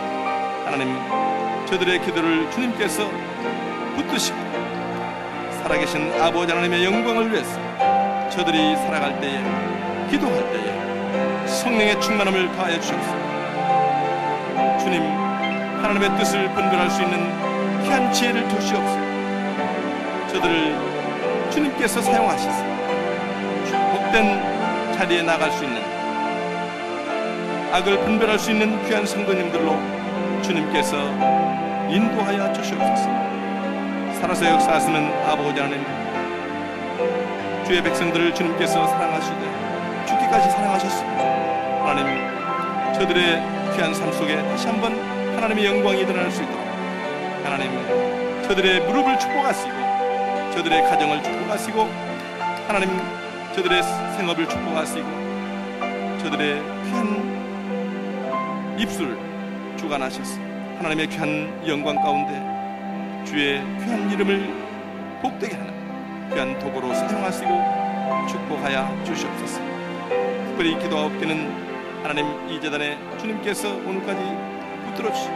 하나님 저들의 기도를 주님께서 붙드시고 살아계신 아버지 하나님의 영광을 위해서 저들이 살아갈 때에 기도할 때에 성령의 충만함을 더하여 주옵소서. 주님 하나님의 뜻을 분별할 수 있는 귀한 지혜를 주시옵소서. 저들을 주님께서 사용하시사 복된 자리에 나갈 수 있는 악을 분별할 수 있는 귀한 성도님들로 주님께서 인도하여 주시옵소서. 살아서 역사하시는 아버지 하나님 주의 백성들을 주님께서 사랑하시되 죽기까지 사랑하셨습니다. 하나님 저들의 귀한 삶 속에 다시 한번 하나님의 영광이 드러날 수 있도록 하나님 저들의 무릎을 축복하시고 저들의 가정을 축복하시고 하나님 저들의 생업을 축복하시고 저들의 귀한 입술을 주관하셔서 하나님의 귀한 영광 가운데 주의 귀한 이름을 복되게 하는 귀한 도구로 사용하시고 축복하여 주시옵소서. 특별히 기도하옵기는 하나님 이 재단에 주님께서 오늘까지 붙들어 주시고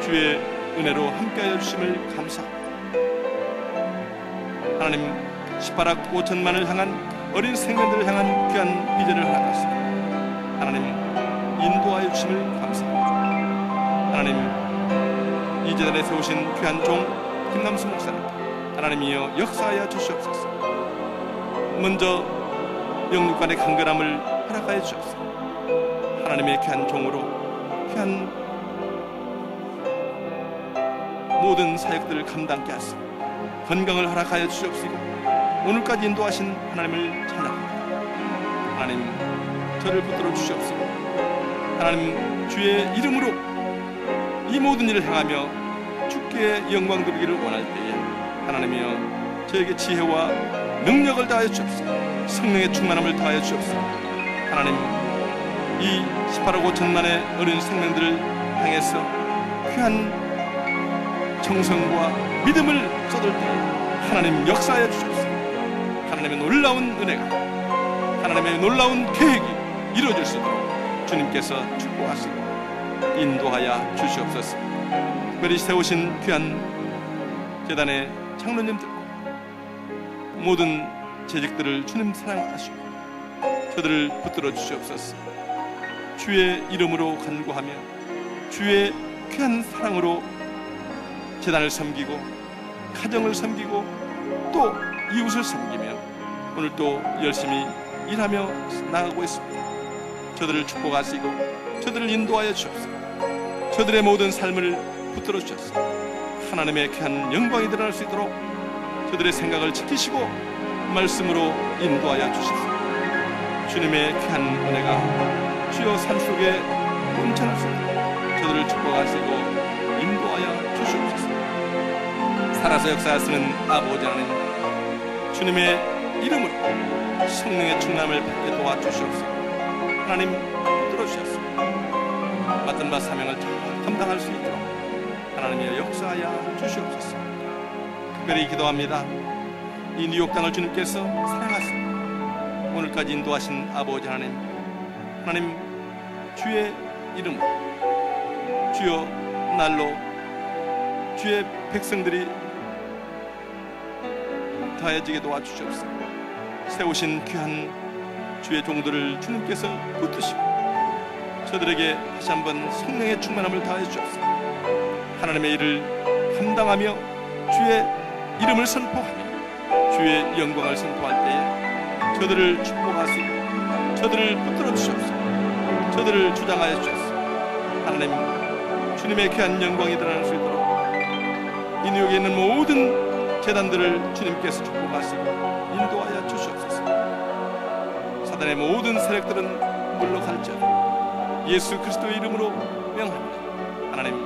주의 은혜로 함께하여 주심을 감사합니다. 하나님 18억 5천만을 향한 어린 생명들을 향한 귀한 비전을 허락하시고 하나님 인도하여 주심을 감사합니다. 하나님 이 재단에 세우신 귀한 종 김남수 목사님 하나님이여 역사하여 주시옵소서. 먼저 영육 간의 간결함을 허락하여 주옵소서. 하나님의 귀한 종으로 귀한 모든 사역들을 감당케 하시고 건강을 허락하여 주시옵시고 오늘까지 인도하신 하나님을 찬양합니다. 하나님 저를 붙들어 주시옵시고 하나님 주의 이름으로 이 모든 일을 행하며 주께 영광 돌리기를 원할 때에 하나님이여 저에게 지혜와 능력을 다하여 주옵시고 성령의 충만함을 다하여 주옵시고 하나님 이 18억 5천만의 어린 생명들을 향해서 귀한 정성과 믿음을 쏟을 때 하나님 역사하여 주옵소서. 하나님의 놀라운 은혜가 하나님의 놀라운 계획이 이루어질 수 있도록 주님께서 축복하시고 인도하여 주시옵소서. 특별히 세우신 귀한 재단의 장로님들과 모든 재직들을 주님 사랑하시고 저들을 붙들어 주시옵소서. 주의 이름으로 간구하며 주의 귀한 사랑으로 재단을 섬기고 가정을 섬기고 또 이웃을 섬기며 오늘 또 열심히 일하며 나아가고 있습니다. 저들을 축복하시고 저들을 인도하여 주옵소서. 저들의 모든 삶을 붙들어 주셔서 하나님의 귀한 영광이 드러날 수 있도록 저들의 생각을 지키시고 말씀으로 인도하여 주셔서 주님의 귀한 은혜가 주여 산속에 넘쳐날 수 있도록 저들을 축복하시고 인도하여 주시옵소서. 살아서 역사하시는 아버지 하나님 주님의 이름으로 성령의 충만함을 받게 도와주시옵소서. 하나님 붙들어 주셨습니다. 맡은 바 사명을 잘 감당할 수 있도록 하나님의 역사하여 주시옵소서. 특별히 기도합니다. 이 뉴욕 땅을 주님께서 사랑하시고 오늘까지 인도하신 아버지 하나님 주의 이름으로 주여 날로 주의 백성들이 더해지게 도와주시옵소서. 세우신 귀한 주의 종들을 주님께서 붙드시고 저들에게 다시 한번 성령의 충만함을 다해 주옵소서. 하나님의 일을 감당하며 주의 이름을 선포하며 주의 영광을 선포할 때에 저들을 축복하시고 저들을 붙들어 주시옵소서. 저들을 주장하여 주옵소서. 하나님 주님의 귀한 영광이 드러날 수 있도록 이 뉴욕에 있는 모든 재단들을 주님께서 축복하시고 인도하여 주시옵소서. 사단의 모든 세력들은 물러갈지어다 예수 그리스도의 이름으로 명합니다. 하나님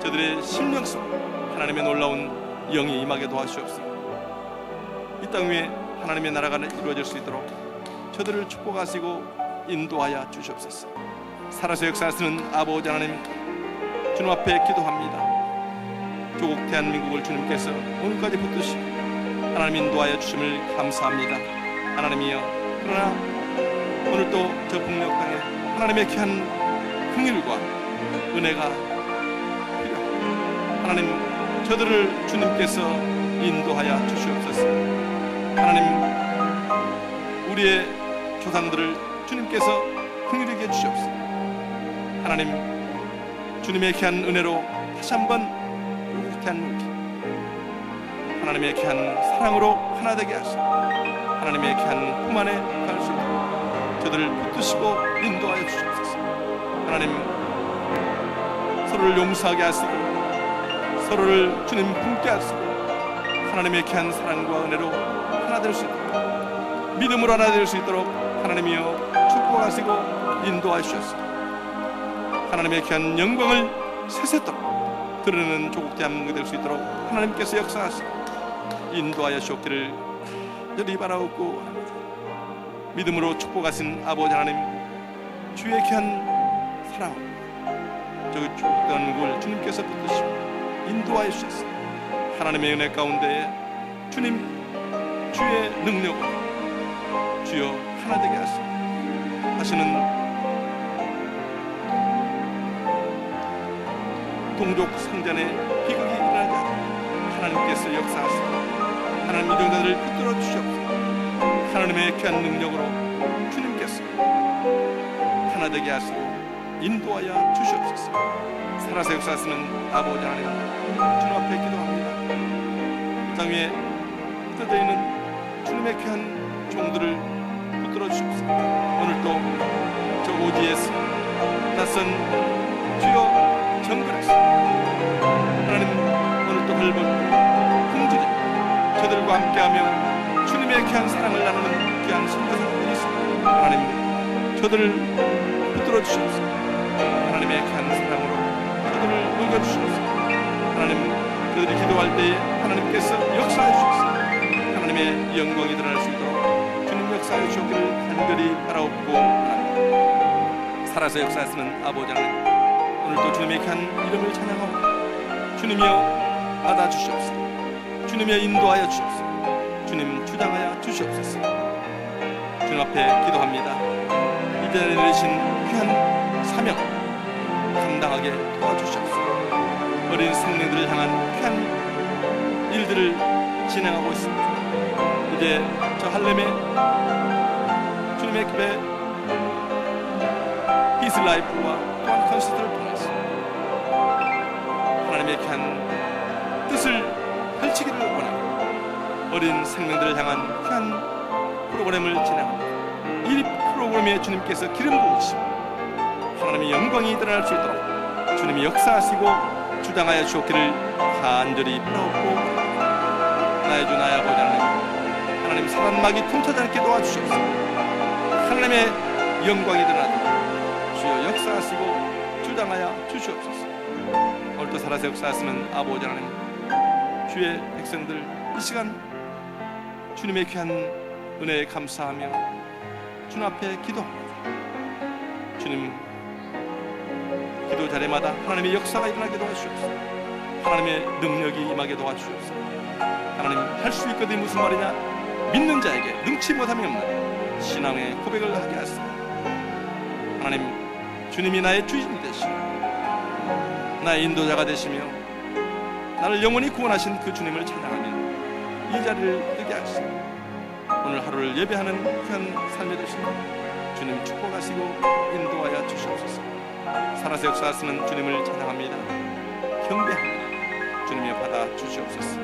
저들의 심령 속 하나님의 놀라운 영이 임하게 도와주시옵소서. 이 땅 위에 하나님의 나라가 이루어질 수 있도록 저들을 축복하시고 인도하여 주시옵소서. 살아서 역사하시는 아버지 하나님 주님 앞에 기도합니다. 조국 대한민국을 주님께서 오늘까지 붙드시고 하나님 인도하여 주심을 감사합니다. 하나님이여 그러나 오늘 또 저 북녘 땅에 하나님의 귀한 긍휼과 은혜가 필요합니다. 하나님 저들을 주님께서 인도하여 주시옵소서. 하나님 우리의 조상들을 주님께서 긍휼히 여주시옵소서. 하나님 주님의 귀한 은혜로 다시 한번 하나님의 귀한 사랑으로 하나 되게 하시고 하나님의 귀한 품 안에 갈 수 있도록 저들을 붙드시고 인도하여 주시옵소서. 하나님 서로를 용서하게 하시고 서로를 주님 품게 하시고 하나님의 귀한 사랑과 은혜로 하나 될 수 있도록 믿음으로 하나 될 수 있도록 하나님이여 축복하시고 인도하여 주옵소서. 하나님의 귀한 영광을 세세토록 드러내는 조국 대한민국이 될 수 있도록 하나님께서 역사하시고 인도하여 주옵기를 간절히 바라옵고 합니다. 믿음으로 축복하신 아버지 하나님 주의 귀한 사랑 저기 조국 대한민국을 주님께서 붙드시고 인도하여 주셨습니다. 하나님의 은혜 가운데에 주님 주의 능력으로 주여 하나 되게 하시는 동족 성전의 비극이 일어나지 않도록 하나님께서 역사하시고 하나님 이정자들을 붙들어 주시옵소서. 하나님의 귀한 능력으로 주님께서 하나 되게 하시고 인도하여 주시옵소서. 살아서 역사하시는 아버지 하나님 주님 앞에 기도합니다. 십자가 위에 뜯어 있는 주님의 귀한 종들을 붙들어 주옵소서. 오늘도 저 오지에서 낯선 주여 정글에서 하나님 오늘도 헐벗고 품주되 저들과 함께하며 주님의 귀한 사랑을 나누는 귀한 선교사들이 있습니다. 하나님 저들을 붙들어 주시옵소서. 하나님의 귀한 사랑으로 저들을 녹여주시옵소서. 하나님 그들이 기도할 때에 하나님께서 역사해 주옵소서. 하나님의 영광이 드러날 수 있도록 주님 역사해 주옵기를 간절히 바라옵고 하나님 살아서 역사하시는 아버지 하나님 오늘도 주님의 귀한 이름을 찬양하오니 주님이여 받아주시옵소서. 주님이여 인도하여 주시옵소서. 주님 주장하여 주시옵소서. 주님 앞에 기도합니다. 이제 내리신 귀한 사명 감당하게 도와주시옵소서. 어린 생명들을 향한 귀한 일들을 진행하고 있습니다. 이제 저 할렘의 주님의 급에 히스 라이프와 또한 콘서트를 통해서 하나님의 귀한 뜻을 펼치기를 원하고 어린 생명들을 향한 귀한 프로그램을 진행합니다. 이 프로그램에 주님께서 기름 부으시고 하나님의 영광이 드러날 수 있도록 주님이 역사하시고 주장하여 주옵기를 간절히 바라옵고 나의 주 나의 아버지 하나님 사단막이 틈타지 않게 도와주시옵소서. 하나님의 영광이 드러나도록 주여 역사하시고 주장하여 주시옵소서. 오늘도 살아서 역사하시는 아버지 하나님 주의 백성들 이 시간 주님의 귀한 은혜에 감사하며 주님 앞에 기도합니다. 주님 기도 자리마다 하나님의 역사가 일어나게 도와주시옵소서. 하나님의 능력이 임하게 도와주시옵소서. 하나님 할 수 있거든 무슨 말이냐 믿는 자에게 능치 못함이 없는 신앙의 고백을 하게 하시고 하나님 주님이 나의 주인이 되시고 나의 인도자가 되시며 나를 영원히 구원하신 그 주님을 찬양하며 이 자리를 뜨게 하시고 오늘 하루를 예배하는 귀한 삶이 되시고 주님 축복하시고 인도하여 주시옵소서. 살아서 역사하시는 주님을 찬양합니다. 경배합니다. 주님이 받아 주시옵소서.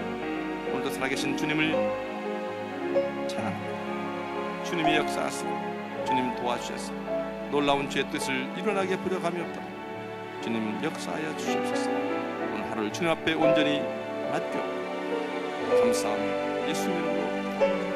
오늘도 살아계신 주님을 찬양합니다. 주님이 역사하시고 주님 도와주셔서 놀라운 주의 뜻을 일어나게 부려감이 없다. 주님 역사하여 주시옵소서. 오늘 하루를 주님 앞에 온전히 맡겨 감사하며 예수 이름으로